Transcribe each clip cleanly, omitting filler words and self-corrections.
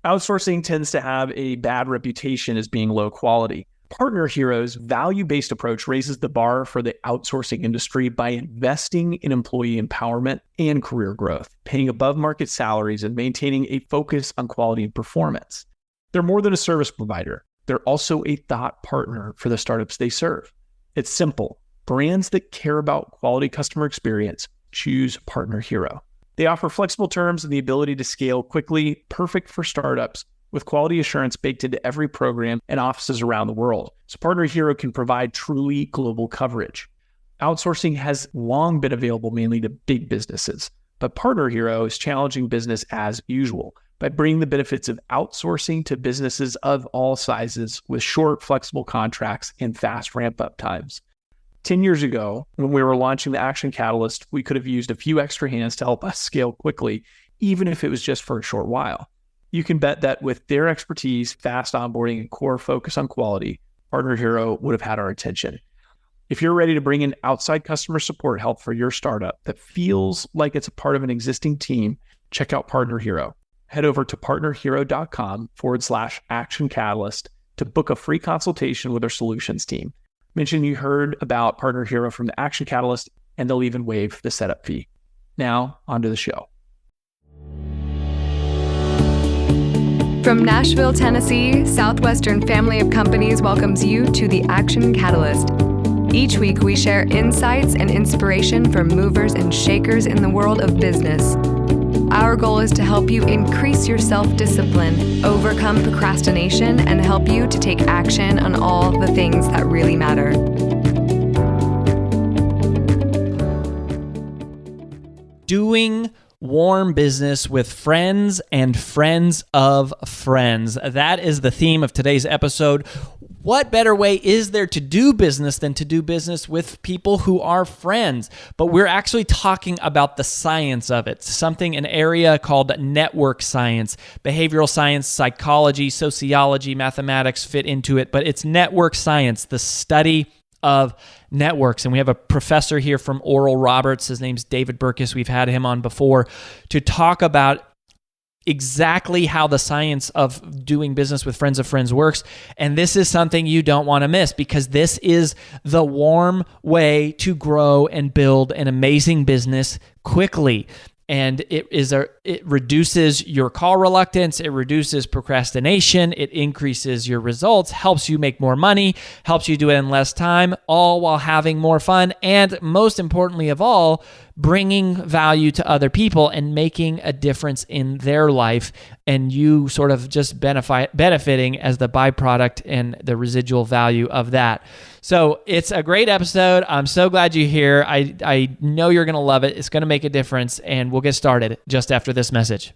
Outsourcing tends to have a bad reputation as being low quality. Partner Hero's value-based approach raises the bar for the outsourcing industry by investing in employee empowerment and career growth, paying above-market salaries, and maintaining a focus on quality and performance. They're more than a service provider. They're also a thought partner for the startups they serve. It's simple. Brands that care about quality customer experience choose Partner Hero. They offer flexible terms and the ability to scale quickly, perfect for startups, with quality assurance baked into every program and offices around the world. So Partner Hero can provide truly global coverage. Outsourcing has long been available mainly to big businesses, but Partner Hero is challenging business as usual by bringing the benefits of outsourcing to businesses of all sizes with short, flexible contracts and fast ramp-up times. 10 years ago, when we were launching the Action Catalyst, we could have used a few extra hands to help us scale quickly, even if it was just for a short while. You can bet that with their expertise, fast onboarding, and core focus on quality, Partner Hero would have had our attention. If you're ready to bring in outside customer support help for your startup that feels like it's a part of an existing team, check out Partner Hero. Head over to partnerhero.com/Action Catalyst to book a free consultation with our solutions team. Mention you heard about Partner Hero from the Action Catalyst, and they'll even waive the setup fee. Now, on to the show. From Nashville, Tennessee, Southwestern Family of Companies welcomes you to the Action Catalyst. Each week, we share insights and inspiration from movers and shakers in the world of business. Our goal is to help you increase your self-discipline, overcome procrastination, and help you to take action on all the things that really matter. Doing warm business with friends and friends of friends. That is the theme of today's episode. What better way is there to do business than to do business with people who are friends? But we're actually talking about the science of it, an area called network science. Behavioral science, psychology, sociology, mathematics fit into it, but it's network science, the study of networks. And we have a professor here from Oral Roberts. His name's David Burkus. We've had him on before to talk about exactly how the science of doing business with friends of friends works. And this is something you don't want to miss, because this is the warm way to grow and build an amazing business quickly. And it reduces your call reluctance, it reduces procrastination, it increases your results, helps you make more money, helps you do it in less time, all while having more fun, and most importantly of all, bringing value to other people and making a difference in their life, and you sort of just benefiting as the byproduct and the residual value of that. So it's a great episode. I'm so glad you're here. I know you're going to love it. It's going to make a difference, and we'll get started just after this message.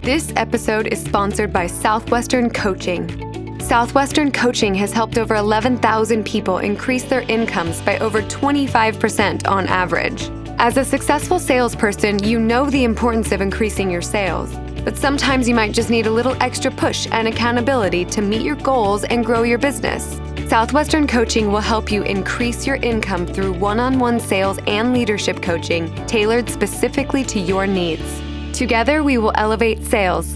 This episode is sponsored by Southwestern Coaching. Southwestern Coaching has helped over 11,000 people increase their incomes by over 25% on average. As a successful salesperson, you know the importance of increasing your sales, but sometimes you might just need a little extra push and accountability to meet your goals and grow your business. Southwestern Coaching will help you increase your income through one-on-one sales and leadership coaching tailored specifically to your needs. Together, we will elevate sales.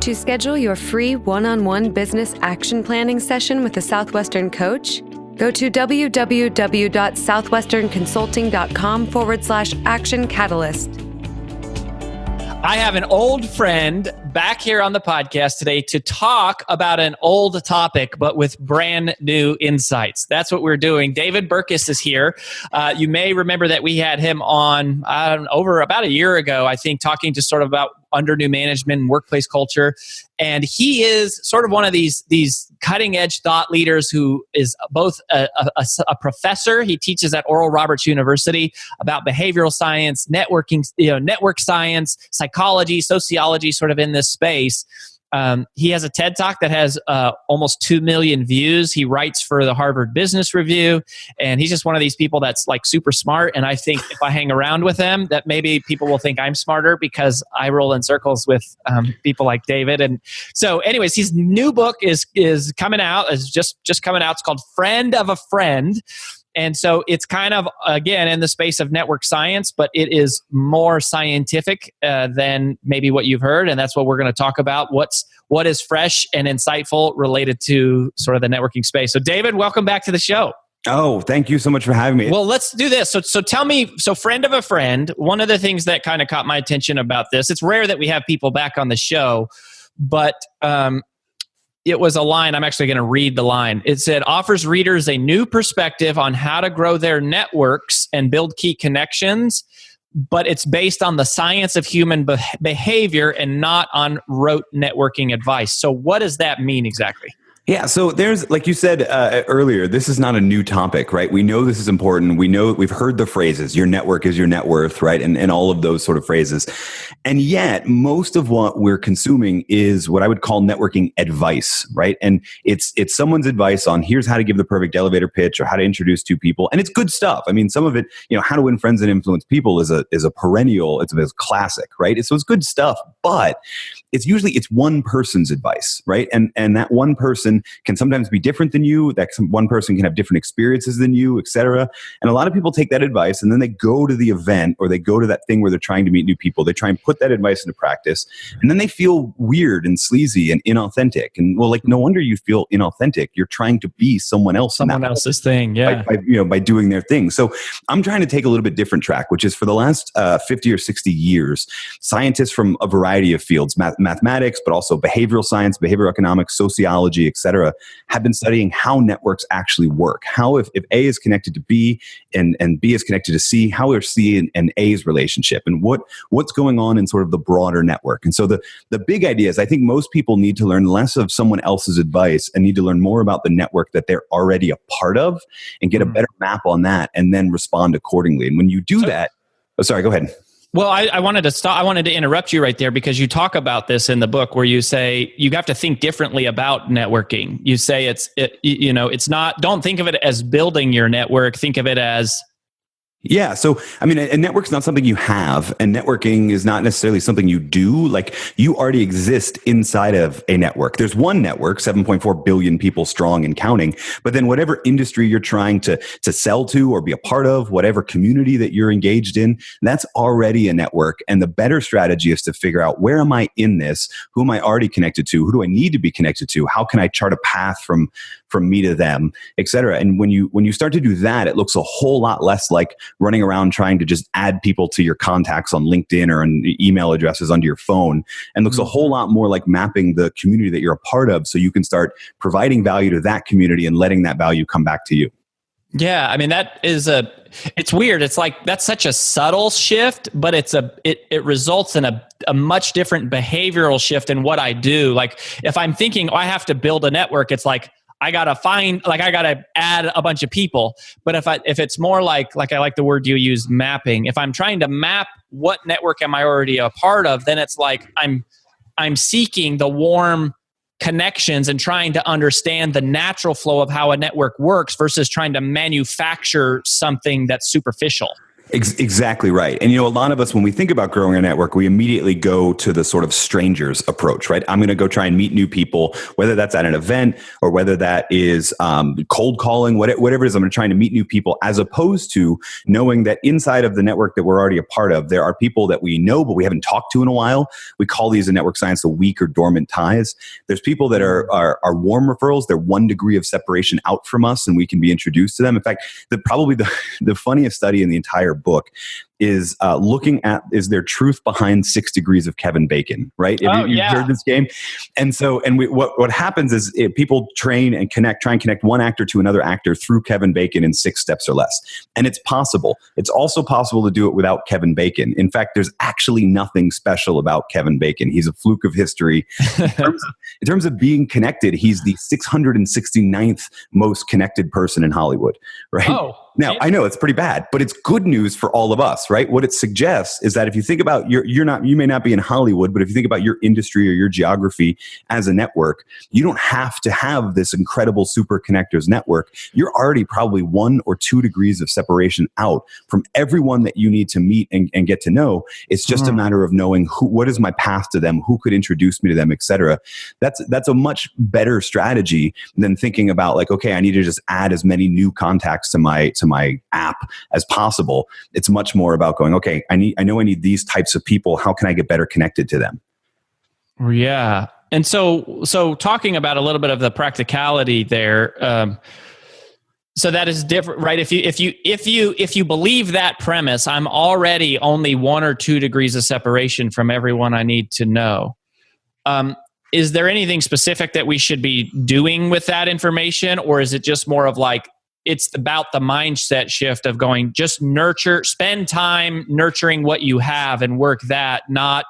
To schedule your free one-on-one business action planning session with a Southwestern coach, go to www.southwesternconsulting.com/action catalyst. I have an old friend back here on the podcast today to talk about an old topic, but with brand new insights. That's what we're doing. David Burkus is here. You may remember that we had him on over about a year ago, I think, talking just sort of about under new management and workplace culture. And he is sort of one of these cutting edge thought leaders who is both a professor. He teaches at Oral Roberts University about behavioral science, networking, network science, psychology, sociology, sort of in this space. He has a TED Talk that has almost 2 million views. He writes for the Harvard Business Review, and he's just one of these people that's like super smart. And I think if I hang around with him, that maybe people will think I'm smarter because I roll in circles with people like David. And so anyways, his new book is coming out, is just coming out. It's called Friend of a Friend. And so it's kind of, again, in the space of network science, but it is more scientific than maybe what you've heard. And that's what we're going to talk about. What is fresh and insightful related to sort of the networking space. So David, welcome back to the show. Oh, thank you so much for having me. Well, let's do this. So tell me, friend of a friend, one of the things that kind of caught my attention about this, it's rare that we have people back on the show, but it was a line. I'm actually going to read the line. It said, offers readers a new perspective on how to grow their networks and build key connections, but it's based on the science of human behavior and not on rote networking advice. So what does that mean exactly? Yeah, so there's, like you said earlier, this is not a new topic, right? We know this is important. We know, we've heard the phrases, your network is your net worth, right? And all of those sort of phrases. And yet, most of what we're consuming is what I would call networking advice, right? And it's someone's advice on here's how to give the perfect elevator pitch or how to introduce two people. And it's good stuff. I mean, some of it, how to win friends and influence people is a perennial, it's a classic, right? So it's good stuff, but it's one person's advice, right? And that one person can sometimes be different than you. One person can have different experiences than you, et cetera. And a lot of people take that advice and then they go to the event or they go to that thing where they're trying to meet new people. They try and put that advice into practice. And then they feel weird and sleazy and inauthentic. And no wonder you feel inauthentic. You're trying to be someone else. Someone else's thing, yeah. By doing their thing. So I'm trying to take a little bit different track, which is for the last 50 or 60 years, scientists from a variety of fields, mathematics, but also behavioral science, behavioral economics, sociology, et cetera, have been studying how networks actually work. How if A is connected to B and B is connected to C, how are C and A's relationship and what's going on in sort of the broader network. And so the big idea is I think most people need to learn less of someone else's advice and need to learn more about the network that they're already a part of and get a better map on that and then respond accordingly. And when you do that, sorry, go ahead. Well, I wanted to stop. I wanted to interrupt you right there because you talk about this in the book where you say you have to think differently about networking. You say it's not. Don't think of it as building your network. Think of it as. Yeah. So, I mean, a network's not something you have, and networking is not necessarily something you do. Like, you already exist inside of a network. There's one network, 7.4 billion people strong and counting. But then whatever industry you're trying to sell to or be a part of, whatever community that you're engaged in, that's already a network. And the better strategy is to figure out, where am I in this? Who am I already connected to? Who do I need to be connected to? How can I chart a path from me to them, et cetera? And when you start to do that, it looks a whole lot less like running around trying to just add people to your contacts on LinkedIn or on email addresses onto your phone, and looks a whole lot more like mapping the community that you're a part of so you can start providing value to that community and letting that value come back to you. Yeah, I mean, it's weird. It's like, that's such a subtle shift, but it results in a much different behavioral shift in what I do. Like, if I'm thinking, I have to build a network, it's like, I gotta add a bunch of people. But if it's more like I like the word you use, mapping. If I'm trying to map what network am I already a part of, then it's like I'm seeking the warm connections and trying to understand the natural flow of how a network works versus trying to manufacture something that's superficial. Exactly right. And, a lot of us, when we think about growing a network, we immediately go to the sort of strangers approach, right? I'm going to go try and meet new people, whether that's at an event or whether that is cold calling, whatever it is. I'm going to try to meet new people, as opposed to knowing that inside of the network that we're already a part of, there are people that we know, but we haven't talked to in a while. We call these in network science the weak or dormant ties. There's people that are warm referrals. They're 1 degree of separation out from us, and we can be introduced to them. In fact, probably the funniest study in the entire book is looking at, is there truth behind 6 Degrees of Kevin Bacon, right? You've heard this game. And so, what happens is people try and connect one actor to another actor through Kevin Bacon in 6 steps or less. And it's possible. It's also possible to do it without Kevin Bacon. In fact, there's actually nothing special about Kevin Bacon. He's a fluke of history. In terms of being connected, he's the 669th most connected person in Hollywood, right? Oh. Now, I know it's pretty bad, but it's good news for all of us, right? What it suggests is that if you think about you may not be in Hollywood, but if you think about your industry or your geography as a network, you don't have to have this incredible super connectors network. You're already probably 1 or 2 degrees of separation out from everyone that you need to meet and get to know. It's just a matter of knowing what is my path to them, who could introduce me to them, etc. That's a much better strategy than thinking about like, okay, I need to just add as many new contacts to my app as possible. It's much more about going, okay, I know I need these types of people. How can I get better connected to them? Yeah. And so talking about a little bit of the practicality there, so that is different, right? If you believe that premise, I'm already only 1 or 2 degrees of separation from everyone I need to know. Is there anything specific that we should be doing with that information, or is it just more of like it's about the mindset shift of going just spend time nurturing what you have and work that, not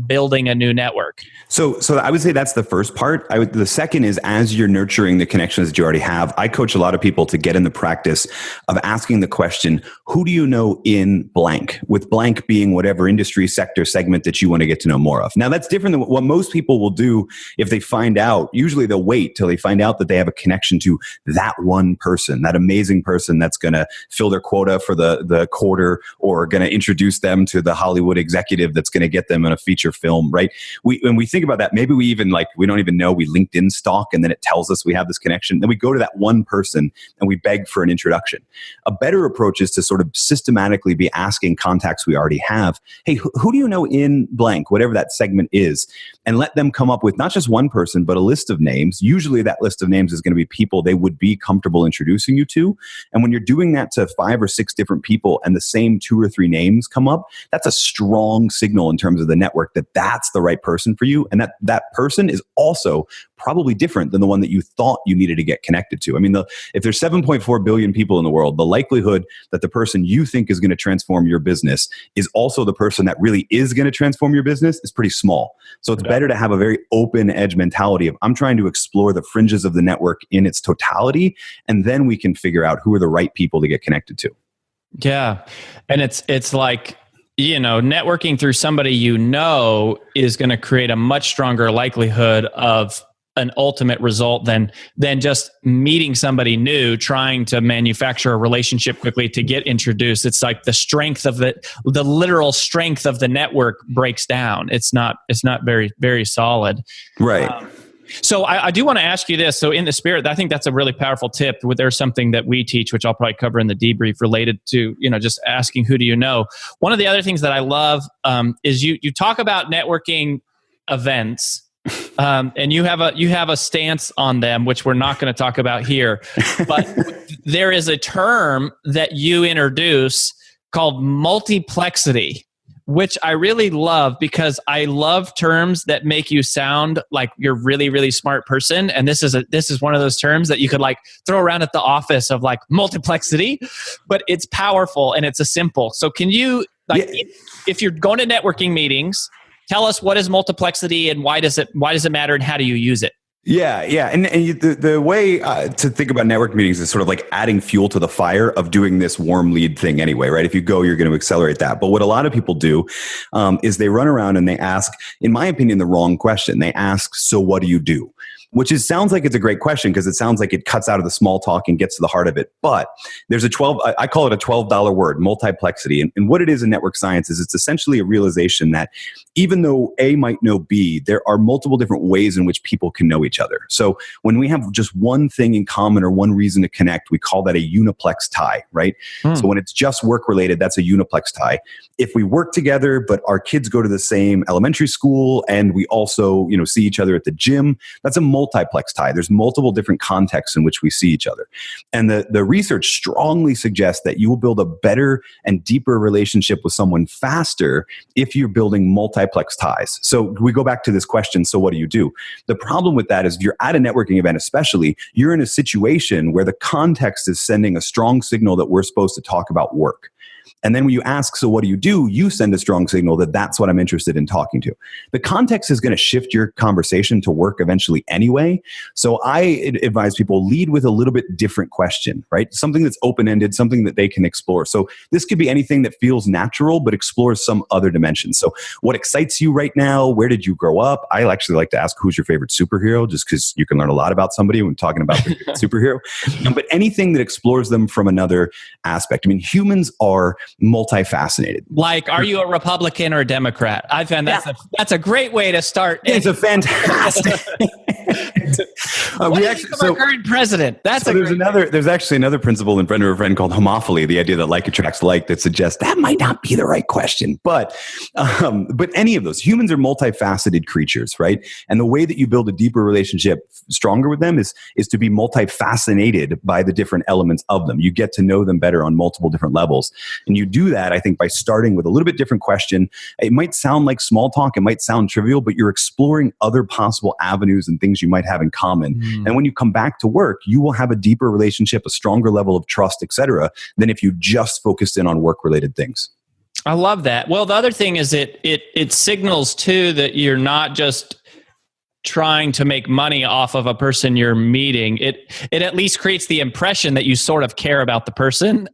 building a new network? So I would say that's the first part. The second is, as you're nurturing the connections that you already have, I coach a lot of people to get in the practice of asking the question, who do you know in blank? With blank being whatever industry, sector, segment that you want to get to know more of. Now, that's different than what most people will do if they find out. Usually they'll wait till they find out that they have a connection to that one person, that amazing person that's going to fill their quota for the quarter, or going to introduce them to the Hollywood executive that's going to get them in a feature film, right? When we think about that, maybe we don't even know we LinkedIn stalk, and then it tells us we have this connection. Then we go to that one person and we beg for an introduction. A better approach is to sort of systematically be asking contacts we already have, hey, who do you know in blank, whatever that segment is, and let them come up with not just one person, but a list of names. Usually that list of names is going to be people they would be comfortable introducing you to. And when you're doing that to 5 or 6 different people and the same 2 or 3 names come up, that's a strong signal in terms of the network that's the right person for you. And that person is also probably different than the one that you thought you needed to get connected to. I mean, if there's 7.4 billion people in the world, the likelihood that the person you think is going to transform your business is also the person that really is going to transform your business is pretty small. So it's better to have a very open edge mentality of, I'm trying to explore the fringes of the network in its totality, and then we can figure out who are the right people to get connected to. Yeah. And it's like, networking through somebody is going to create a much stronger likelihood of an ultimate result than just meeting somebody new, trying to manufacture a relationship quickly to get introduced. It's like the strength of the literal strength of the network breaks down. It's not very, very solid. Right. So I do want to ask you this. So in the spirit, I think that's a really powerful tip. There's something that we teach, which I'll probably cover in the debrief, related to, just asking who do you know. One of the other things that I love is you talk about networking events, and you have a stance on them, which we're not going to talk about here. But there is a term that you introduce called multiplexity, which I really love, because I love terms that make you sound like you're really, really smart person. And this is one of those terms that you could like throw around at the office of like multiplexity, but it's powerful and it's a simple. So can you, if you're going to networking meetings, tell us what is multiplexity and why does it matter and how do you use it? Yeah. And the way to think about network meetings is sort of like adding fuel to the fire of doing this warm lead thing anyway, right? If you go, you're going to accelerate that. But what a lot of people do is they run around and they ask, in my opinion, the wrong question. They ask, so what do you do? Which sounds like it's a great question because it sounds like it cuts out of the small talk and gets to the heart of it. But there's I call it a $12 word, multiplexity. And what it is in network science is it's essentially a realization that even though A might know B, there are multiple different ways in which people can know each other. So when we have just one thing in common or one reason to connect, we call that a uniplex tie, right? So when it's just work related, that's a uniplex tie. If we work together, but our kids go to the same elementary school and we also, see each other at the gym, that's a multiplex tie. There's multiple different contexts in which we see each other. And the research strongly suggests that you will build a better and deeper relationship with someone faster if you're building multiplex ties. So we go back to this question, so what do you do? The problem with that is if you're at a networking event especially, you're in a situation where the context is sending a strong signal that we're supposed to talk about work. And then when you ask, so what do? You send a strong signal that that's what I'm interested in talking to. The context is going to shift your conversation to work eventually anyway. So I advise people lead with a little bit different question, right? Something that's open-ended, something that they can explore. So this could be anything that feels natural, but explores some other dimensions. So what excites you right now? Where did you grow up? I actually like to ask, who's your favorite superhero? Just because you can learn a lot about somebody when talking about their superhero. But anything that explores them from another aspect. I mean, humans are multifaceted. Like, are you a Republican or a Democrat? I found that's a great way to start. It's a fantastic. We actually, our current president. There's actually another principle in Friend of a Friend called homophily, the idea that like attracts like, that suggests that might not be the right question. But any of those, humans are multifaceted creatures, right? And the way that you build a deeper relationship stronger with them is to be multifascinated by the different elements of them. You get to know them better on multiple different levels. And you do that, I think, by starting with a little bit different question. It might sound like small talk, it might sound trivial, but you're exploring other possible avenues and things you might have in common. And when you come back to work, you will have a deeper relationship, a stronger level of trust, etc., than if you just focused in on work-related things. I love that. Well, the other thing is it signals too that you're not just trying to make money off of a person you're meeting. It at least creates the impression that you sort of care about the person.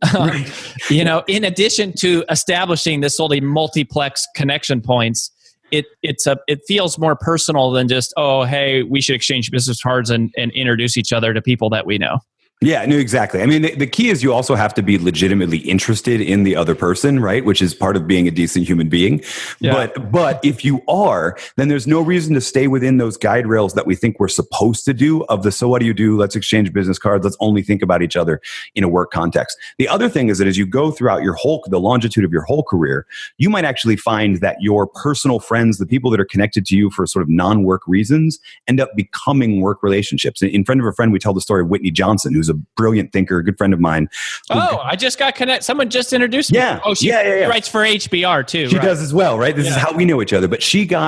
In addition to establishing this sort of multiplex connection points, it feels more personal than just, oh, hey, we should exchange business cards and introduce each other to people that we know. Yeah, no, exactly. I mean, the key is you also have to be legitimately interested in the other person, right? Which is part of being a decent human being. Yeah. But if you are, then there's no reason to stay within those guide rails that we think we're supposed to do of the, so what do? Let's exchange business cards. Let's only think about each other in a work context. The other thing is that as you go throughout the longitude of your whole career, you might actually find that your personal friends, the people that are connected to you for sort of non-work reasons, end up becoming work relationships. In Friend of a Friend, we tell the story of Whitney Johnson, who's a brilliant thinker, a good friend of mine. I just got connected. Someone just introduced me. She writes for HBR too. She does as well, right? This is how we know each other. But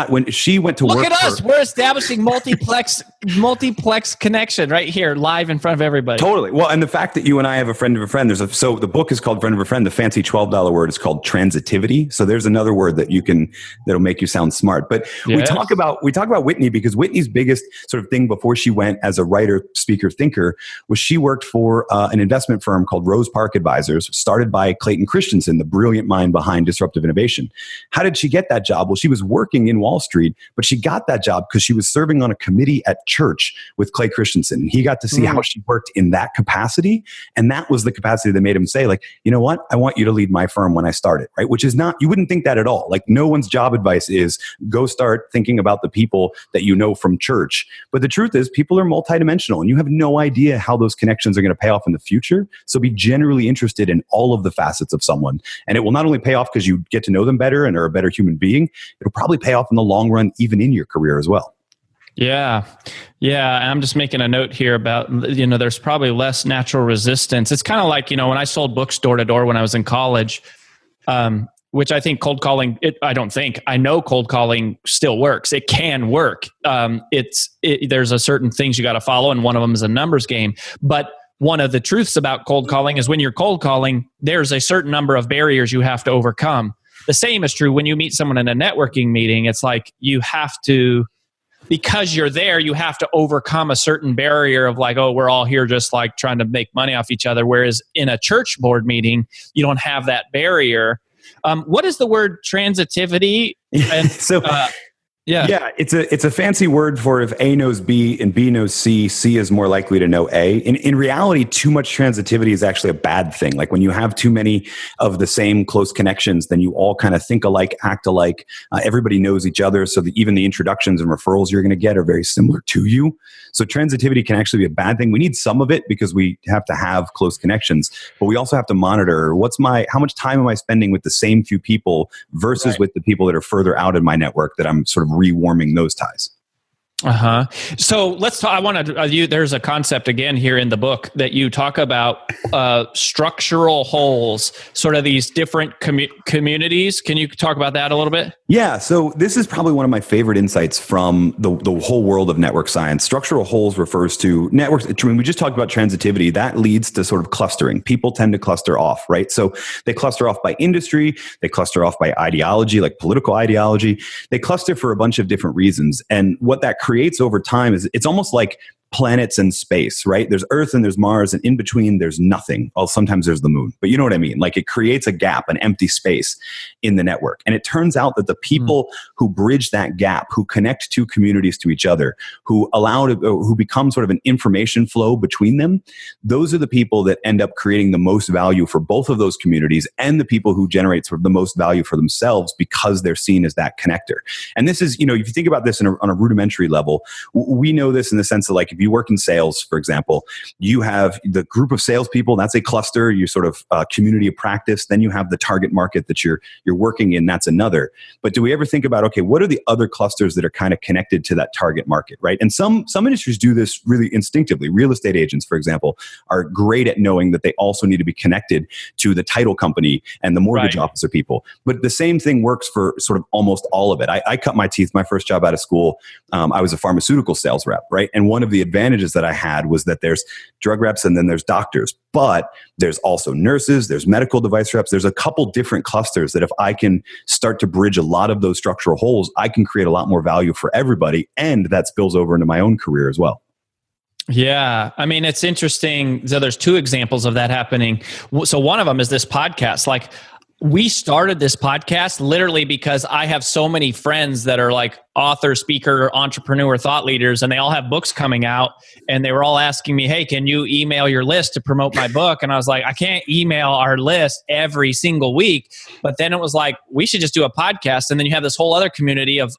when she went to work. Look at us. We're establishing multiplex connection right here, live in front of everybody. Totally. Well, and the fact that you and I have a friend of a friend, so the book is called Friend of a Friend. The fancy $12 word is called transitivity. So there's another word that'll make you sound smart. But we talk about Whitney because Whitney's biggest sort of thing before she went as a writer, speaker, thinker was she worked for an investment firm called Rose Park Advisors, started by Clayton Christensen, the brilliant mind behind disruptive innovation. How did she get that job? Well, she was working in Wall Street, but she got that job because she was serving on a committee at church with Clay Christensen. And he got to see how she worked in that capacity. And that was the capacity that made him say, like, you know what? I want you to lead my firm when I start it, right? Which is not, you wouldn't think that at all. Like, no one's job advice is go start thinking about the people that you know from church. But the truth is, people are multidimensional and you have no idea how those connections are going to pay off in the future. So be generally interested in all of the facets of someone. And it will not only pay off because you get to know them better and are a better human being, it'll probably pay off in the long run, even in your career as well. Yeah. I'm just making a note here about, there's probably less natural resistance. It's kind of like, when I sold books door to door when I was in college, which I think cold calling, I know cold calling still works. It can work. There's a certain things you got to follow, and one of them is a numbers game. But one of the truths about cold calling is when you're cold calling, there's a certain number of barriers you have to overcome. The same is true when you meet someone in a networking meeting. It's like you have to, because you're there, you have to overcome a certain barrier of like, oh, we're all here just like trying to make money off each other. Whereas in a church board meeting, you don't have that barrier. What is the word transitivity? And, Yeah, it's a fancy word for if A knows B and B knows C, C is more likely to know A. In reality, too much transitivity is actually a bad thing. Like when you have too many of the same close connections, then you all kind of think alike, act alike. Everybody knows each other, so that even the introductions and referrals you're going to get are very similar to you. So transitivity can actually be a bad thing. We need some of it because we have to have close connections, but we also have to monitor how much time am I spending with the same few people versus with the people that are further out in my network that I'm sort of rewarming those ties. So let's talk. I want to. There's a concept again here in the book that you talk about structural holes, sort of these different communities. Can you talk about that a little bit? Yeah. So this is probably one of my favorite insights from the whole world of network science. Structural holes refers to networks. When we just talked about transitivity, that leads to sort of clustering. People tend to cluster off, right? So they cluster off by industry. They cluster off by ideology, like political ideology. They cluster for a bunch of different reasons. And what that creates over time is it's almost like planets and space, right? There's Earth and there's Mars, and in between there's nothing. Well, sometimes there's the moon, but you know what I mean? Like it creates a gap, an empty space in the network. And it turns out that the people who bridge that gap, who connect two communities to each other, who become sort of an information flow between them, those are the people that end up creating the most value for both of those communities and the people who generate sort of the most value for themselves because they're seen as that connector. And this is, if you think about this on a rudimentary level, we know this in the sense that like, if you work in sales, for example, you have the group of salespeople, that's a cluster, you sort of community of practice. Then you have the target market that you're working in, that's another. But do we ever think about, okay, what are the other clusters that are kind of connected to that target market, right? And some industries do this really instinctively. Real estate agents, for example, are great at knowing that they also need to be connected to the title company and the mortgage officer people. But the same thing works for sort of almost all of it. I cut my teeth, my first job out of school, I was a pharmaceutical sales rep, right? And one of the advantages that I had was that there's drug reps and then there's doctors, but there's also nurses, there's medical device reps, there's a couple different clusters that if I can start to bridge a lot of those structural holes, I can create a lot more value for everybody, and that spills over into my own career as well. Yeah. I mean, it's interesting. So there's two examples of that happening. So one of them is this podcast. Like, we started this podcast literally because I have so many friends that are like author, speaker, entrepreneur, thought leaders, and they all have books coming out. And they were all asking me, hey, can you email your list to promote my book? And I was like, I can't email our list every single week. But then it was like, we should just do a podcast. And then you have this whole other community of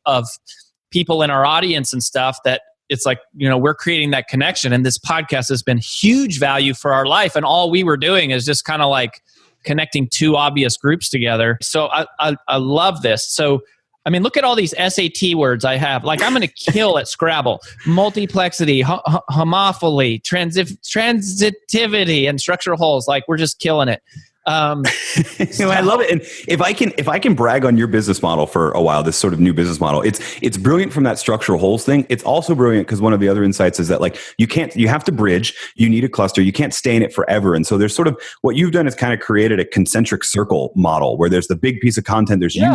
people in our audience and stuff that it's like, we're creating that connection. And this podcast has been huge value for our life. And all we were doing is just kind of like connecting two obvious groups together. So I love this. So, I mean, look at all these SAT words I have. Like, I'm going to kill at Scrabble. Multiplexity, homophily, transitivity, and structural holes. Like, we're just killing it. I love it. And if I can brag on your business model for a while, this sort of new business model, it's brilliant from that structural holes thing. It's also brilliant because one of the other insights is that like you have to bridge, you need a cluster, you can't stay in it forever. And so there's sort of what you've done is kind of created a concentric circle model where there's the big piece of content, there's you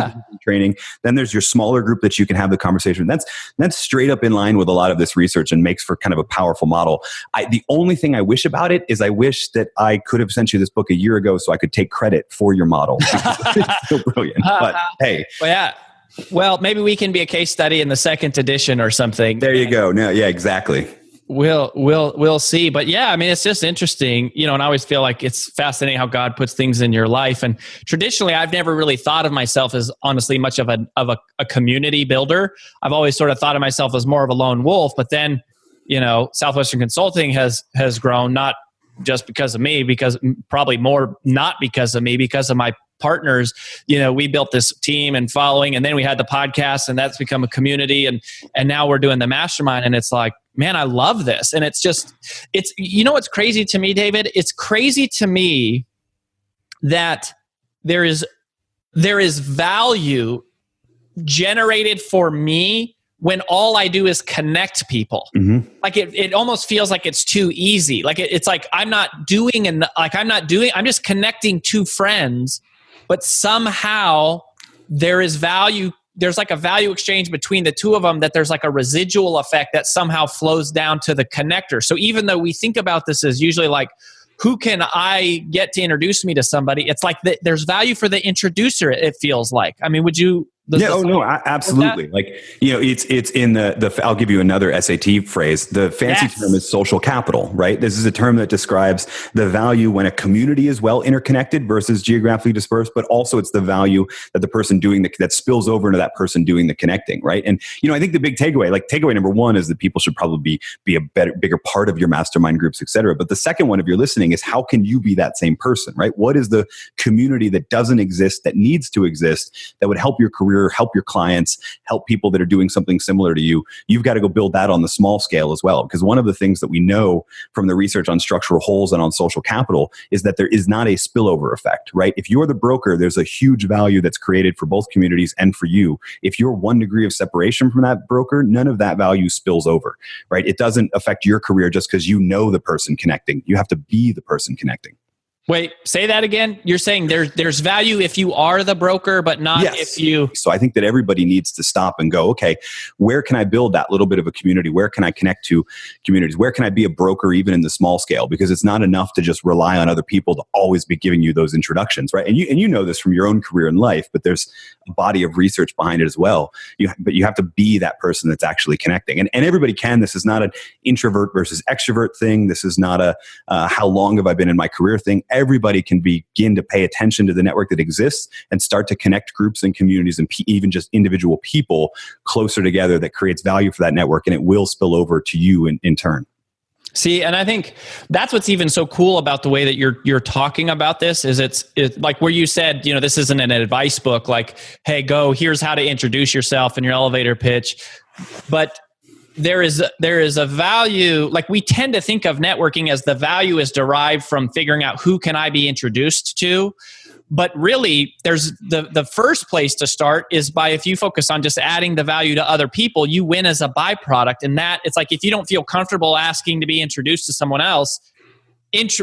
training, then there's your smaller group that you can have the conversation. That's straight up in line with a lot of this research and makes for kind of a powerful model. The only thing I wish about it is I wish that I could have sent you this book a year ago so I could take credit for your model. It's so brilliant. But hey. Well, yeah. Well, maybe we can be a case study in the second edition or something. There you go. No, yeah, exactly. We'll see. But yeah, I mean, it's just interesting, and I always feel like it's fascinating how God puts things in your life. And traditionally, I've never really thought of myself as honestly much of a community builder. I've always sort of thought of myself as more of a lone wolf. But then, Southwestern Consulting has grown, not just because of me, because probably more not because of me, because of my partners. We built this team and following, and then we had the podcast, and that's become a community, and now we're doing the mastermind, and it's like, man, I love this. And it's what's crazy to me, David? It's crazy to me that there is value generated for me when all I do is connect people. Mm-hmm. Like it almost feels like it's too easy. Like it's like I'm just connecting two friends, but somehow there is value. There's like a value exchange between the two of them, that there's like a residual effect that somehow flows down to the connector. So even though we think about this as usually like, who can I get to introduce me to somebody? It's like there's value for the introducer, it feels like. I mean, would you... Absolutely. Like, it's in the, I'll give you another SAT phrase. The fancy term is social capital, right? This is a term that describes the value when a community is well interconnected versus geographically dispersed, but also it's the value that the person that spills over into that person doing the connecting, right? And, I think the big takeaway number one is that people should probably be a bigger part of your mastermind groups, et cetera. But the second one, if you're listening, is how can you be that same person, right? What is the community that doesn't exist, that needs to exist, that would help your career career, help your clients, help people that are doing something similar to you, you've got to go build that on the small scale as well. Because one of the things that we know from the research on structural holes and on social capital is that there is not a spillover effect, right? If you're the broker, there's a huge value that's created for both communities and for you. If you're 1 degree of separation from that broker, none of that value spills over, right? It doesn't affect your career just because you know the person connecting. You have to be the person connecting. Wait, say that again. You're saying there's value if you are the broker, but not if you... So I think that everybody needs to stop and go, okay, where can I build that little bit of a community? Where can I connect to communities? Where can I be a broker even in the small scale? Because it's not enough to just rely on other people to always be giving you those introductions, right? And you know this from your own career in life, but there's a body of research behind it as well. But you have to be that person that's actually connecting. And everybody can. This is not an introvert versus extrovert thing. This is not a how long have I been in my career thing. Everybody can begin to pay attention to the network that exists and start to connect groups and communities and even just individual people closer together that creates value for that network, and it will spill over to you in turn. See, and I think that's what's even so cool about the way that you're talking about this is it's like where you said, this isn't an advice book, like, hey, here's how to introduce yourself in your elevator pitch. But there is a value, like we tend to think of networking as the value is derived from figuring out who can I be introduced to. But really, there's the first place to start is by if you focus on just adding the value to other people, you win as a byproduct. And that it's like if you don't feel comfortable asking to be introduced to someone else,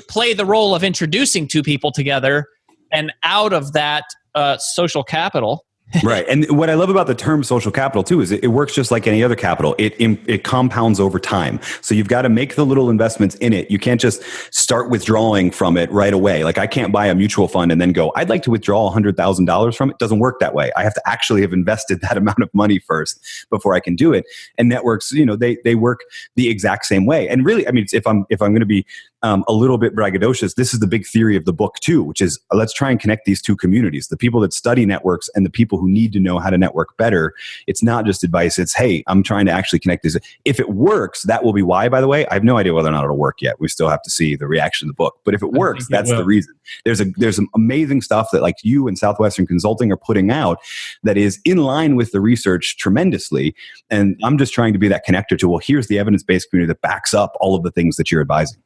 play the role of introducing two people together, and out of that social capital. Right. And what I love about the term social capital too is it works just like any other capital. It compounds over time. So you've got to make the little investments in it. You can't just start withdrawing from it right away. Like I can't buy a mutual fund and then go, I'd like to withdraw $100,000 from it. It doesn't work that way. I have to actually have invested that amount of money first before I can do it. And networks, they work the exact same way. And really, I mean, if I'm going to be a little bit braggadocious, this is the big theory of the book too, which is let's try and connect these two communities, the people that study networks and the people who need to know how to network better. It's not just advice. It's, hey, I'm trying to actually connect these. If it works, that will be why, by the way. I have no idea whether or not it'll work yet. We still have to see the reaction of the book. But if it works, that's the reason. There's some amazing stuff that like you and Southwestern Consulting are putting out that is in line with the research tremendously. And I'm just trying to be that connector to, well, here's the evidence-based community that backs up all of the things that you're advising.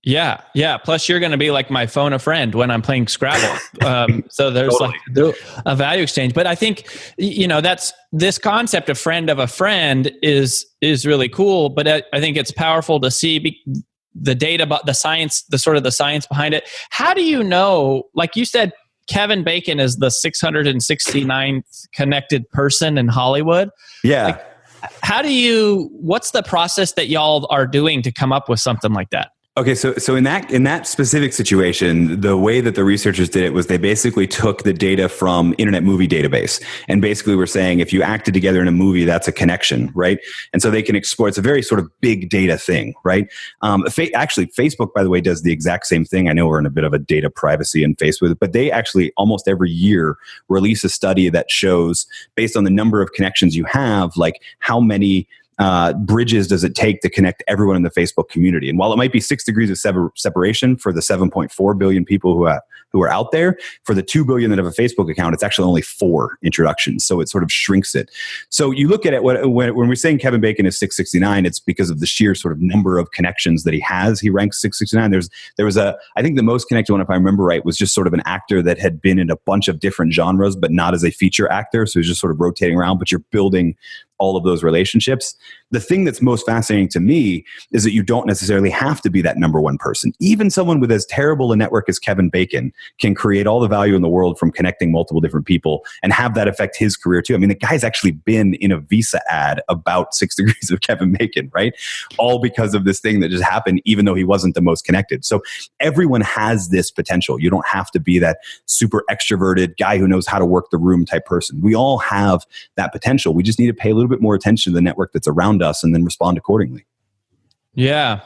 Yeah. Plus, you're going to be like my phone a friend when I'm playing Scrabble. So there's totally. A value exchange. But I think that's this concept of friend of a friend is really cool. But I think it's powerful to see the data, about the science, the science behind it. How do you know? Like you said, Kevin Bacon is the 669th connected person in Hollywood. Yeah. Like, what's the process that y'all are doing to come up with something like that? Okay, so in that specific situation, the way that the researchers did it was they basically took the data from Internet Movie Database and basically were saying if you acted together in a movie, that's a connection, right? And so they can explore. It's a very sort of big data thing, right? Actually, Facebook, by the way, does the exact same thing. I know we're in a bit of a data privacy and Facebook, but they actually almost every year release a study that shows based on the number of connections you have, like how many bridges does it take to connect everyone in the Facebook community? And while it might be 6 degrees of separation for the 7.4 billion people who are out there, for the 2 billion that have a Facebook account, it's actually only 4 introductions. So it sort of shrinks it. So you look at it, when we're saying Kevin Bacon is 669, it's because of the sheer sort of number of connections that he has. He ranks 669. There was I think the most connected one, if I remember right, was just sort of an actor that had been in a bunch of different genres, but not as a feature actor. So he's just sort of rotating around, but you're building all of those relationships. The thing that's most fascinating to me is that you don't necessarily have to be that number one person. Even someone with as terrible a network as Kevin Bacon can create all the value in the world from connecting multiple different people and have that affect his career too. I mean, the guy's actually been in a Visa ad about 6 degrees of Kevin Bacon, right? All because of this thing that just happened, even though he wasn't the most connected. So everyone has this potential. You don't have to be that super extroverted guy who knows how to work the room type person. We all have that potential. We just need to pay a little bit more attention to the network that's around us and then respond accordingly. Yeah.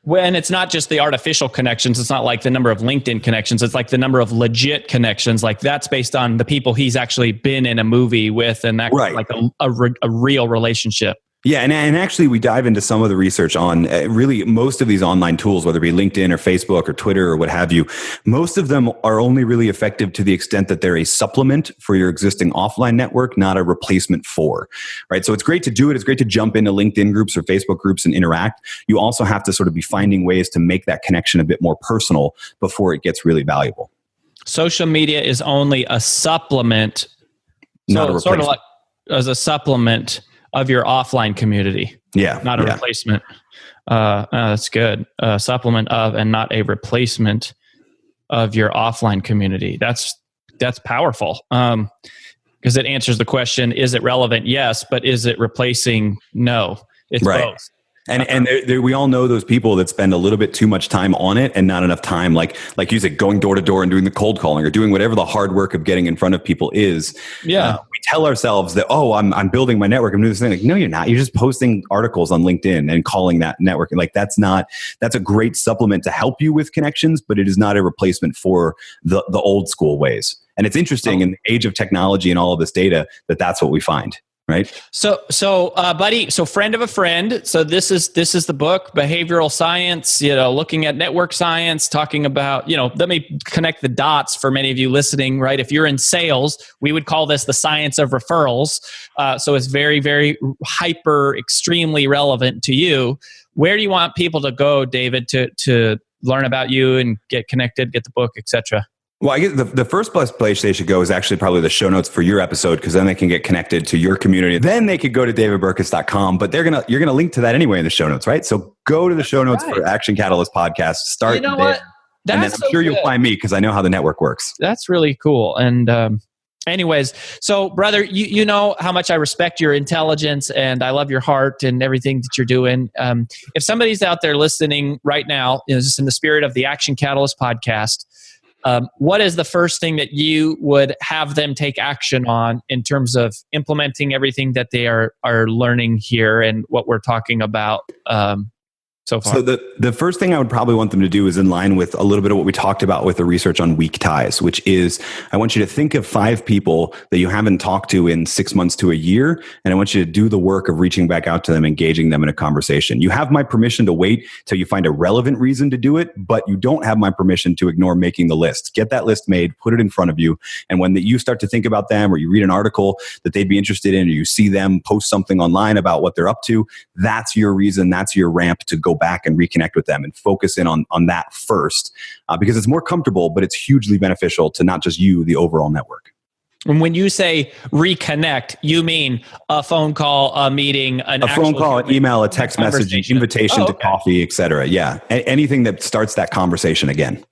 Well, and it's not just the artificial connections. It's not like the number of LinkedIn connections. It's like the number of legit connections. Like that's based on the people he's actually been in a movie with, and that right. like a real relationship. Yeah, and actually we dive into some of the research on really most of these online tools, whether it be LinkedIn or Facebook or Twitter or what have you. Most of them are only really effective to the extent that they're a supplement for your existing offline network, not a replacement for, right? So it's great to do it. It's great to jump into LinkedIn groups or Facebook groups and interact. You also have to sort of be finding ways to make that connection a bit more personal before it gets really valuable. Social media is only a supplement, not a replacement. Sort of like as a supplement of your offline community. Yeah. Not a replacement. That's good. A supplement of and not a replacement of your offline community. That's powerful. Because it answers the question, is it relevant? Yes. But is it replacing? No. It's both. And we all know those people that spend a little bit too much time on it and not enough time, like you said, going door to door and doing the cold calling or doing whatever the hard work of getting in front of people is. Yeah. We tell ourselves that, I'm building my network. I'm doing this thing. Like, no, you're not. You're just posting articles on LinkedIn and calling that networking. Like that's a great supplement to help you with connections, but it is not a replacement for the old school ways. And it's interesting in the age of technology and all of this data that's what we find. Right. So, buddy, friend of a friend. So this is the book, Behavioral Science, looking at network science, talking about, let me connect the dots for many of you listening, right? If you're in sales, we would call this the science of referrals. So it's very, very extremely relevant to you. Where do you want people to go, David, to learn about you and get connected, get the book, etc.? Well, I guess the first place they should go is actually probably the show notes for your episode, because then they can get connected to your community. Then they could go to davidburkus.com, but you're gonna link to that anyway in the show notes, right? So go to the show notes for Action Catalyst Podcast. Start there, what? And then I'm sure you'll find me because I know how the network works. That's really cool. And anyways, so brother, you know how much I respect your intelligence and I love your heart and everything that you're doing. If somebody's out there listening right now, just in the spirit of the Action Catalyst Podcast, what is the first thing that you would have them take action on in terms of implementing everything that they are learning here and what we're talking about so far? So the first thing I would probably want them to do is in line with a little bit of what we talked about with the research on weak ties, which is I want you to think of 5 people that you haven't talked to in 6 months to a year. And I want you to do the work of reaching back out to them, engaging them in a conversation. You have my permission to wait till you find a relevant reason to do it, but you don't have my permission to ignore making the list. Get that list made, put it in front of you. And when you start to think about them or you read an article that they'd be interested in, or you see them post something online about what they're up to, that's your reason, that's your ramp to go back and reconnect with them and focus in on that first, because it's more comfortable, but it's hugely beneficial to not just you, the overall network. And when you say reconnect, you mean a phone call, a meeting, a phone call, an email, a text message, invitation to coffee, etc. Yeah, anything that starts that conversation again.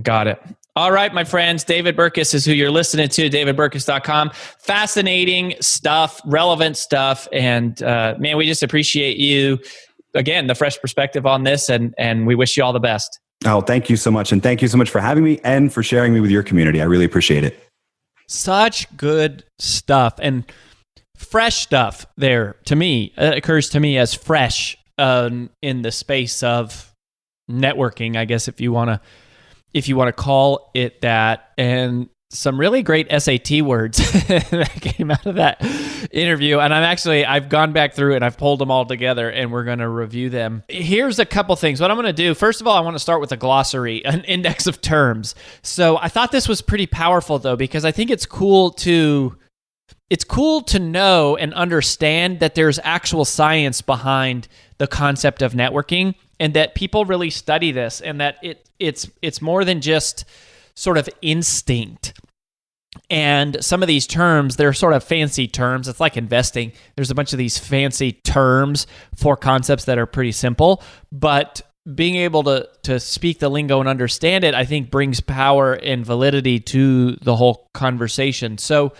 Got it. All right, my friends, David Burkus is who you're listening to, davidburkus.com. Fascinating stuff, relevant stuff. And man, we just appreciate you. Again, the fresh perspective on this, and we wish you all the best. Oh, thank you so much. And thank you so much for having me and for sharing me with your community. I really appreciate it. Such good stuff and fresh stuff there to me. It occurs to me as fresh in the space of networking, I guess, if you want to call it that. And some really great SAT words that came out of that interview. And I've gone back through and I've pulled them all together and we're going to review them. Here's a couple things. What I'm going to do, first of all, I want to start with a glossary, an index of terms. So I thought this was pretty powerful though, because I think it's cool to know and understand that there's actual science behind the concept of networking and that people really study this and that it's more than just sort of instinct. And some of these terms, they're sort of fancy terms. It's like investing. There's a bunch of these fancy terms for concepts that are pretty simple, but being able to speak the lingo and understand it, I think brings power and validity to the whole conversation. So,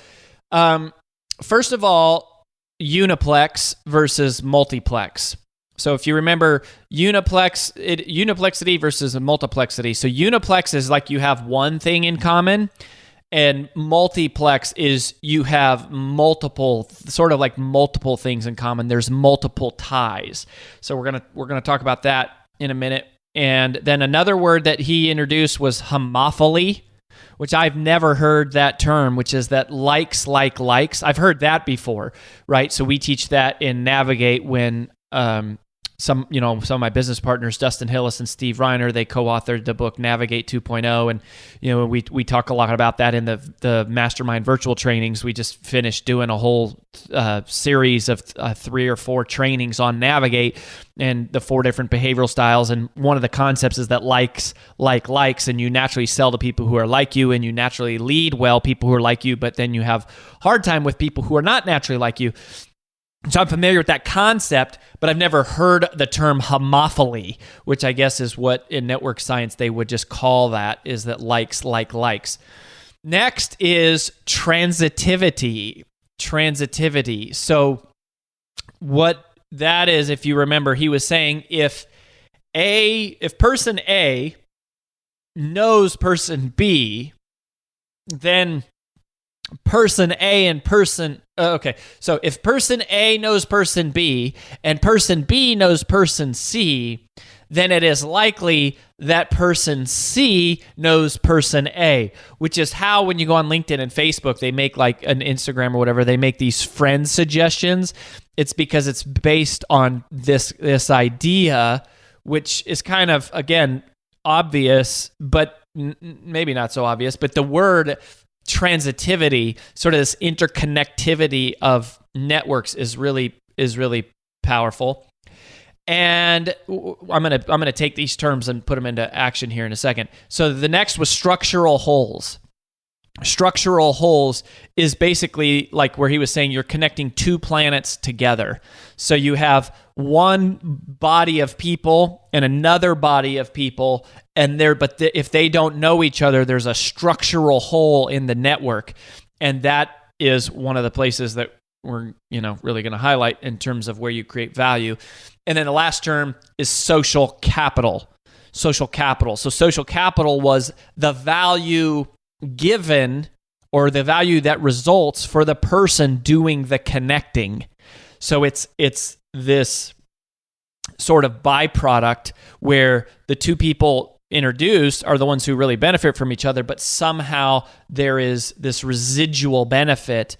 first of all, uniplex versus multiplex. So if you remember uniplexity versus a multiplexity. So uniplex is like you have one thing in common, and multiplex is you have multiple things in common. There's multiple ties. So we're gonna talk about that in a minute. And then another word that he introduced was homophily, which I've never heard that term, which is that likes like likes. I've heard that before, right? So we teach that in Navigate when some of my business partners, Dustin Hillis and Steve Reiner, they co-authored the book Navigate 2.0. And, we talk a lot about that in the Mastermind virtual trainings. We just finished doing a whole series of 3 or 4 trainings on Navigate and the 4 different behavioral styles. And one of the concepts is that likes like likes, and you naturally sell to people who are like you, and you naturally lead well people who are like you, but then you have hard time with people who are not naturally like you. So I'm familiar with that concept, but I've never heard the term homophily, which I guess is what in network science they would just call that, is that likes like likes. Next is transitivity. So what that is, if you remember, he was saying if person A knows person B, then person A and person... so if person A knows person B and person B knows person C, then it is likely that person C knows person A, which is how when you go on LinkedIn and Facebook, they make like an Instagram or whatever, they make these friend suggestions. It's because it's based on this idea, which is kind of, again, obvious, but maybe not so obvious, but the word transitivity, sort of this interconnectivity of networks, is really powerful. And I'm gonna take these terms and put them into action here in a second. So the next was structural holes. Structural holes is basically like where he was saying you're connecting 2 planets together. So you have one body of people and another body of people, and if they don't know each other, there's a structural hole in the network, and that is one of the places that we're really going to highlight in terms of where you create value. And then the last term is social capital. Social capital. So social capital was the value given or the value that results for the person doing the connecting. So it's this sort of byproduct where the 2 people introduced are the ones who really benefit from each other, but somehow there is this residual benefit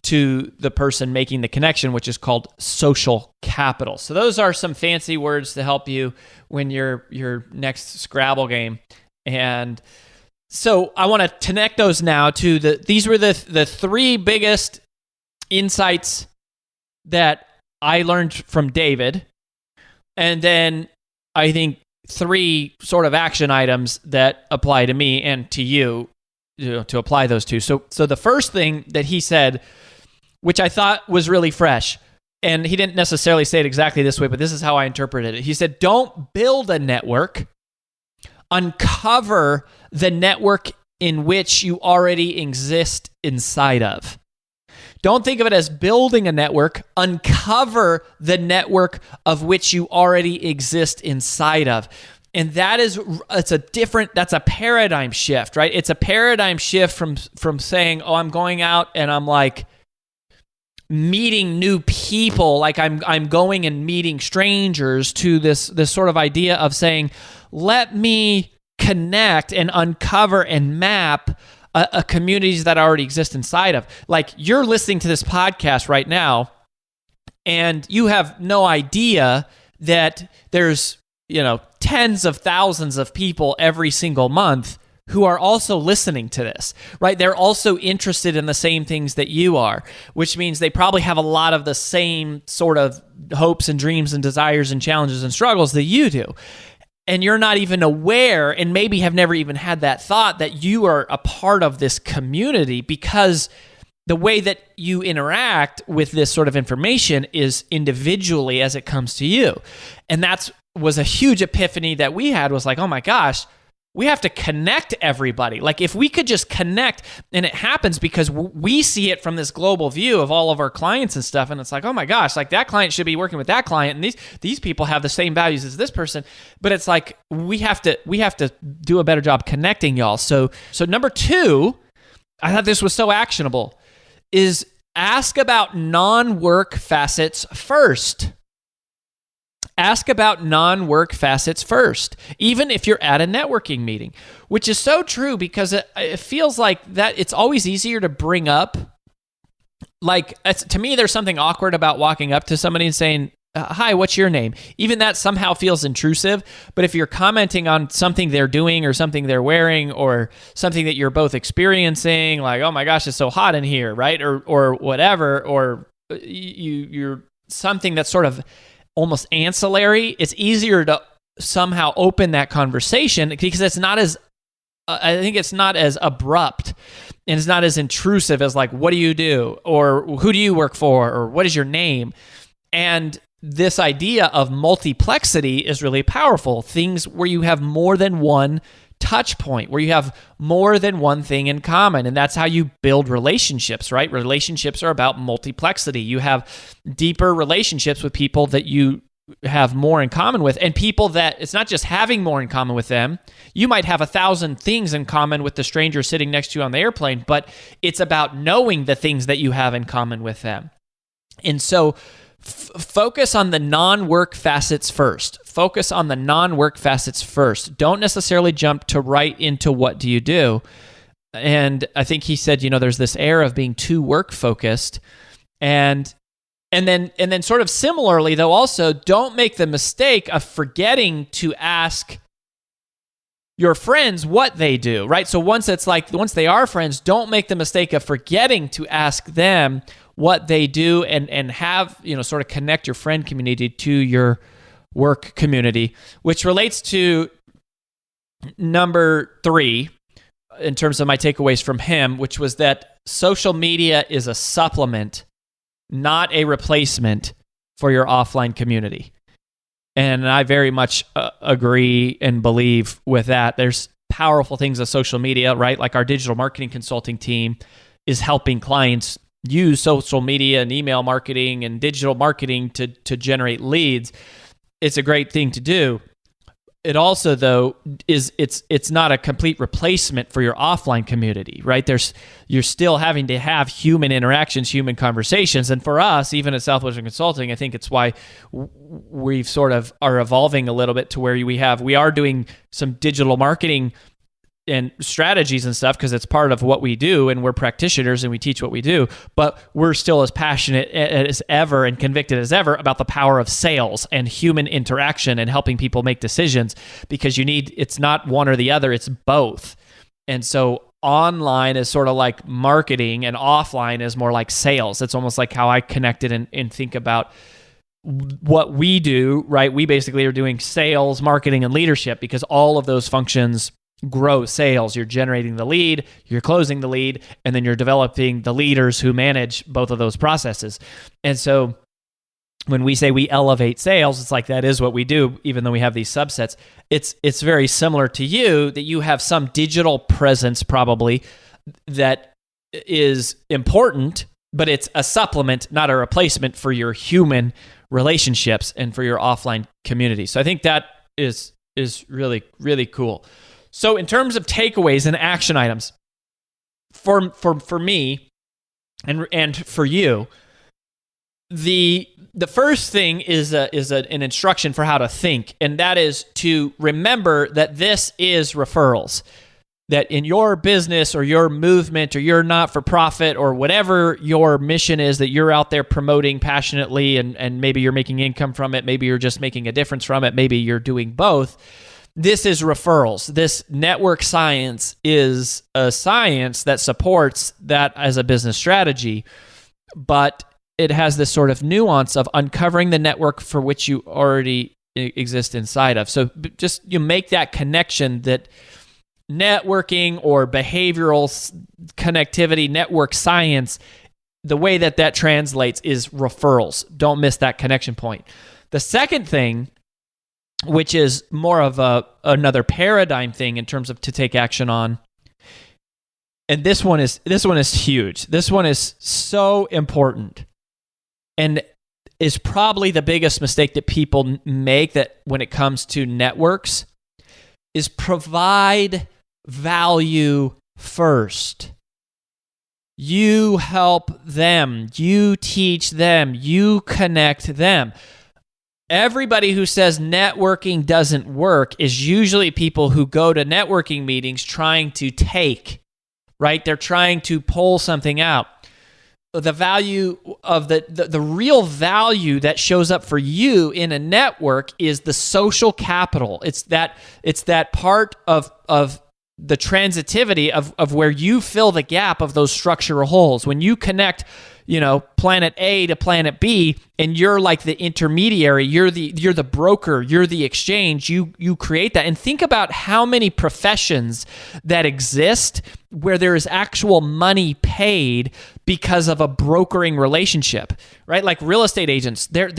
to the person making the connection, which is called social capital. So those are some fancy words to help you when your next Scrabble game. And so I want to connect those now to these were the 3 biggest insights that I learned from David. And then I think 3 sort of action items that apply to me and to you, to apply those to. So the first thing that he said, which I thought was really fresh, and he didn't necessarily say it exactly this way, but this is how I interpreted it. He said, don't build a network, uncover the network in which you already exist inside of. Don't think of it as building a network, uncover the network of which you already exist inside of. And that's a paradigm shift, right? It's a paradigm shift from saying, oh, I'm going out and I'm like meeting new people, like I'm going and meeting strangers, to this sort of idea of saying, let me connect and uncover and map a communities that already exist inside of. Like, you're listening to this podcast right now, and you have no idea that there's, tens of thousands of people every single month who are also listening to this, right? They're also interested in the same things that you are, which means they probably have a lot of the same sort of hopes and dreams and desires and challenges and struggles that you do. And you're not even aware, and maybe have never even had that thought, that you are a part of this community, because the way that you interact with this sort of information is individually as it comes to you. And that was a huge epiphany that we had, was like, oh my gosh, we have to connect everybody. Like, if we could just connect, and it happens because we see it from this global view of all of our clients and stuff, and it's like, oh my gosh, like that client should be working with that client, and these people have the same values as this person. But it's like, we have to do a better job connecting y'all. So number 2, I thought this was so actionable, is ask about non-work facets first. Ask about non-work facets first, even if you're at a networking meeting, which is so true because it feels like that it's always easier to bring up. Like, to me, there's something awkward about walking up to somebody and saying, hi, what's your name? Even that somehow feels intrusive. But if you're commenting on something they're doing or something they're wearing or something that you're both experiencing, like, oh my gosh, it's so hot in here, right? Or whatever, or you're something that's sort of almost ancillary, it's easier to somehow open that conversation because it's not as, I think it's not as abrupt and it's not as intrusive as like, what do you do? Or who do you work for? Or what is your name? And this idea of multiplexity is really powerful. Things where you have more than one touch point, where you have more than one thing in common. And that's how you build relationships, right? Relationships are about multiplexity. You have deeper relationships with people that you have more in common with, and people that it's not just having more in common with them. You might have 1,000 things in common with the stranger sitting next to you on the airplane, but it's about knowing the things that you have in common with them. And so focus on the non-work facets first. Focus on the non-work facets first. Don't necessarily jump to right into what do you do. And I think he said, there's this air of being too work focused. And then sort of similarly, though, also don't make the mistake of forgetting to ask your friends what they do, right? So once they are friends, don't make the mistake of forgetting to ask them what they do and have, sort of connect your friend community to your work community, which relates to number 3 in terms of my takeaways from him, which was that social media is a supplement, not a replacement for your offline community. And I very much agree and believe with that. There's powerful things of social media, right? Like our digital marketing consulting team is helping clients use social media and email marketing and digital marketing to generate leads. It's a great thing to do. It also, though, it's not a complete replacement for your offline community, right? You're still having to have human interactions, human conversations. And for us, even at Southwestern Consulting, I think it's why we've sort of are evolving a little bit to where we are doing some digital marketing and strategies and stuff because it's part of what we do and we're practitioners and we teach what we do, but we're still as passionate as ever and convicted as ever about the power of sales and human interaction and helping people make decisions because it's not one or the other, it's both. And so online is sort of like marketing and offline is more like sales. It's almost like how I connected and think about what we do, right? We basically are doing sales, marketing, and leadership because all of those functions grow sales. You're generating the lead, you're closing the lead, and then you're developing the leaders who manage both of those processes. And so when we say we elevate sales, it's like that is what we do, even though we have these subsets. It's very similar to you that you have some digital presence probably that is important, but it's a supplement, not a replacement for your human relationships and for your offline community. So I think that is really, really cool. So in terms of takeaways and action items, for me and for you, the first thing is an instruction for how to think, and that is to remember that this is referrals. That in your business or your movement or your not-for-profit or whatever your mission is that you're out there promoting passionately and maybe you're making income from it, maybe you're just making a difference from it, maybe you're doing both. This is referrals. This network science is a science that supports that as a business strategy, but it has this sort of nuance of uncovering the network for which you already exist inside of. So just you make that connection that networking or behavioral connectivity, network science, the way that translates is referrals. Don't miss that connection point. The second thing, which is more of another paradigm thing in terms of to take action on. And this one is huge. This one is so important and is probably the biggest mistake that people make that when it comes to networks is provide value first. You help them, you teach them, you connect them. Everybody who says networking doesn't work is usually people who go to networking meetings trying to take, right? They're trying to pull something out. The value of the real value that shows up for you in a network is the social capital. It's that part of the transitivity of where you fill the gap of those structural holes. When you connect, planet A to planet B, and you're like the intermediary, you're the broker, you're the exchange, you create that. And think about how many professions that exist where there is actual money paid because of a brokering relationship, right? Like real estate agents, they're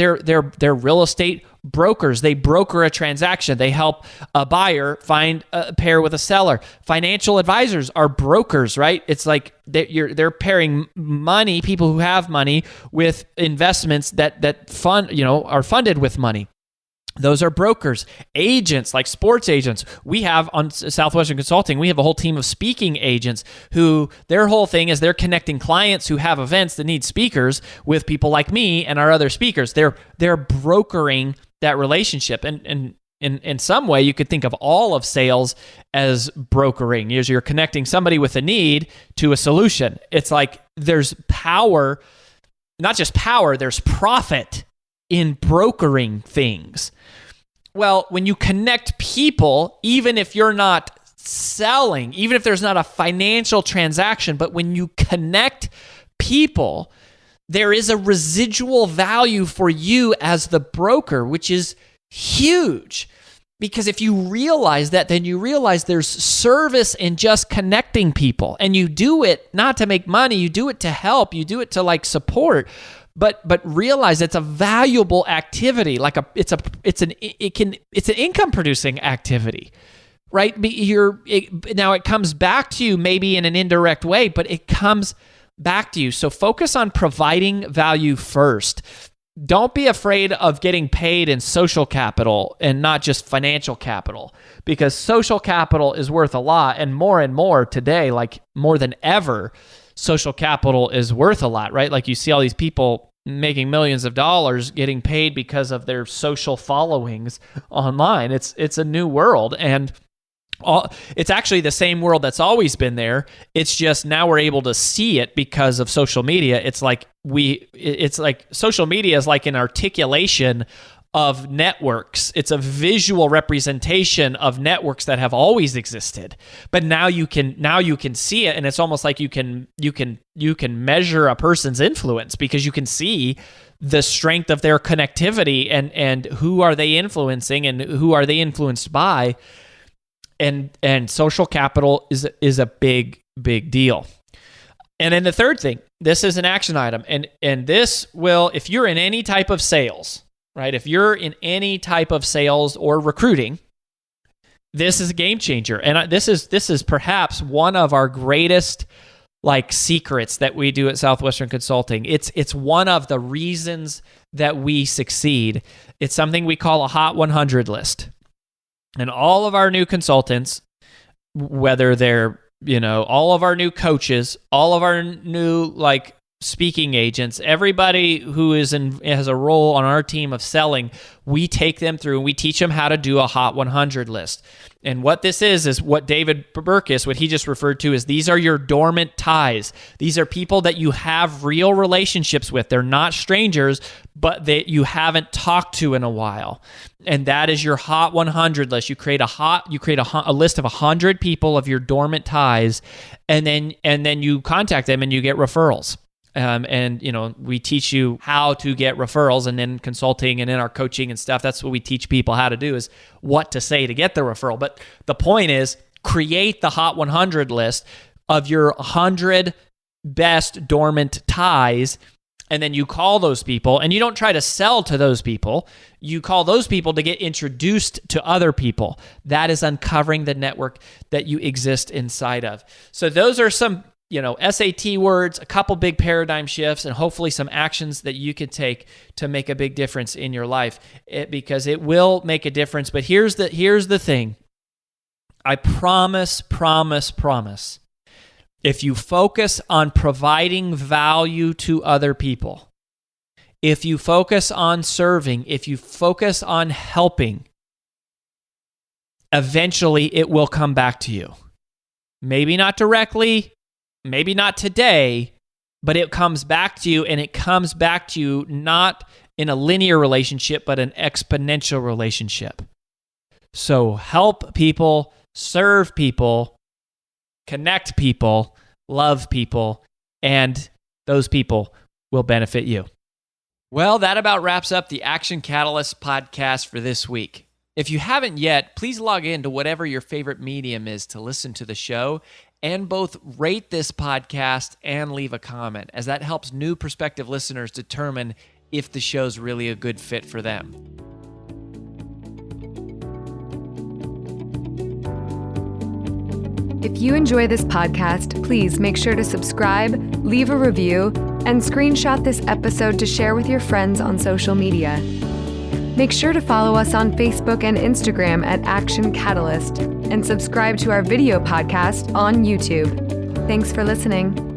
real estate brokers. They broker a transaction. They help a buyer find a pair with a seller. Financial advisors are brokers, right? It's like they're pairing money, people who have money, with investments that are funded with money. Those are brokers. Agents, like sports agents. We have on Southwestern Consulting, we have a whole team of speaking agents who their whole thing is they're connecting clients who have events that need speakers with people like me and our other speakers. They're brokering that relationship. And in some way, you could think of all of sales as brokering. You're connecting somebody with a need to a solution. It's like there's power, not just power, there's profit in brokering things. Well, when you connect people, even if you're not selling, even if there's not a financial transaction, but when you connect people, there is a residual value for you as the broker, which is huge. Because if you realize that, then you realize there's service in just connecting people. And you do it not to make money, you do it to help, you do it to support. But realize it's a valuable activity. It's an income producing activity, right? Now it comes back to you maybe in an indirect way, but it comes back to you. So focus on providing value first. Don't be afraid of getting paid in social capital and not just financial capital, because social capital is worth a lot, and more today, like more than ever, social capital is worth a lot, right? Like you see all these people making millions of dollars getting paid because of their social followings online. It's a new world, and it's actually the same world that's always been there. It's just now we're able to see it because of social media. It's like social media is like an articulation of networks. It's a visual representation of networks that have always existed. But now you can see it, and it's almost like you can measure a person's influence because you can see the strength of their connectivity and who are they influencing and who are they influenced by. And social capital is a big deal. And then the third thing, this is an action item, and this will, if you're in any type of sales, right? If you're in any type of sales or recruiting, this is a game changer. And this is perhaps one of our greatest secrets that we do at Southwestern Consulting. It's one of the reasons that we succeed. It's something we call a Hot 100 list. And all of our new consultants, whether they're, all of our new coaches, all of our new speaking agents, everybody who has a role on our team of selling, we take them through and we teach them how to do a Hot 100 list. And what this is what David Burkus, what he just referred to is these are your dormant ties. These are people that you have real relationships with. They're not strangers, but that you haven't talked to in a while. And that is your Hot 100 list. You create a list of 100 people of your dormant ties, and then you contact them and you get referrals. We teach you how to get referrals, and then consulting and in our coaching and stuff, that's what we teach people how to do, is what to say to get the referral. But the point is, create the Hot 100 list of your 100 best dormant ties, and then you call those people, and you don't try to sell to those people. You call those people to get introduced to other people. That is uncovering the network that you exist inside of. So those are some SAT words, a couple big paradigm shifts, and hopefully some actions that you could take to make a big difference in your life, because it will make a difference. But here's the thing. I promise. If you focus on providing value to other people, if you focus on serving, if you focus on helping, eventually it will come back to you. Maybe not directly, maybe not today, but it comes back to you, and it comes back to you not in a linear relationship, but an exponential relationship. So help people, serve people, connect people, love people, and those people will benefit you. Well, that about wraps up the Action Catalyst podcast for this week. If you haven't yet, please log in to whatever your favorite medium is to listen to the show, and both rate this podcast and leave a comment, as that helps new prospective listeners determine if the show's really a good fit for them. If you enjoy this podcast, please make sure to subscribe, leave a review, and screenshot this episode to share with your friends on social media. Make sure to follow us on Facebook and Instagram at Action Catalyst, and subscribe to our video podcast on YouTube. Thanks for listening.